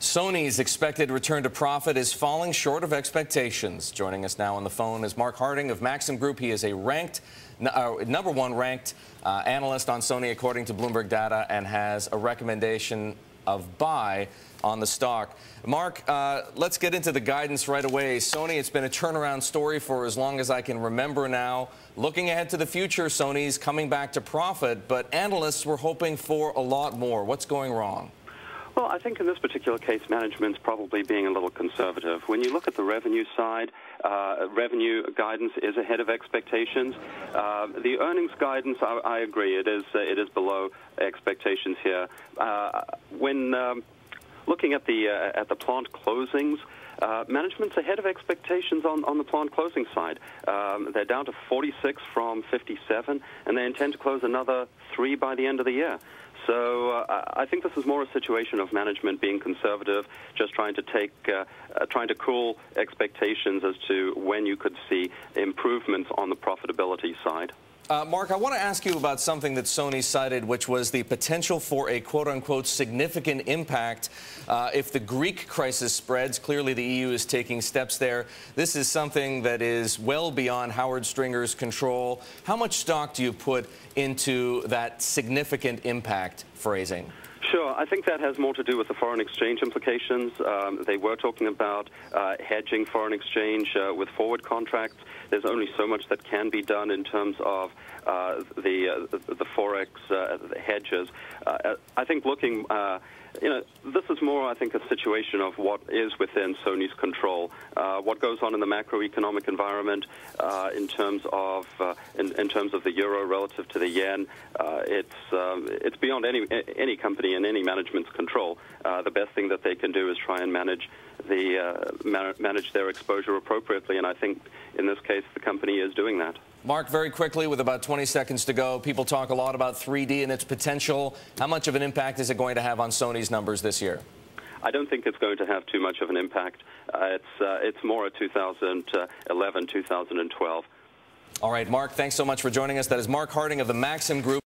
Sony's expected return to profit is falling short of expectations. Joining us now on the phone is Mark Harding of Maxim Group. He is a number one ranked analyst on Sony according to Bloomberg data and has a recommendation of buy on the stock. Mark, let's get into the guidance right away. Sony, it's been a turnaround story for as long as I can remember now. Looking ahead to the future, Sony's coming back to profit, but analysts were hoping for a lot more. What's going wrong? Well, I think in this particular case, management's probably being a little conservative. When you look at the revenue side, revenue guidance is ahead of expectations. The earnings guidance, I agree, it is below expectations here. When looking at the plant closings, management's ahead of expectations on the plant closing side. They're down to 46 from 57, and they intend to close another 3 by the end of the year. So I think this is more a situation of management being conservative, just trying to cool expectations as to when you could see improvements on the profitability side. Mark, I want to ask you about something that Sony cited, which was the potential for a quote-unquote significant impact if the Greek crisis spreads. Clearly, the EU is taking steps there. This is something that is well beyond Howard Stringer's control. How much stock do you put into that significant impact phrasing? Sure. I think that has more to do with the foreign exchange implications. They were talking about hedging foreign exchange with forward contracts. There's only so much that can be done in terms of the forex hedges. I think looking, this is more, I think, a situation of what is within Sony's control. What goes on in the macroeconomic environment in terms of the euro relative to the yen, it's beyond any company and any management's control. The best thing that they can do is try and manage their exposure appropriately, and I think in this case the company is doing that. Mark, very quickly, with about 20 seconds to go, people talk a lot about 3D and its potential. How much of an impact is it going to have on Sony's numbers this year? I don't think it's going to have too much of an impact. It's more a 2011, 2012. All right, Mark, thanks so much for joining us. That is Mark Harding of the Maxim Group.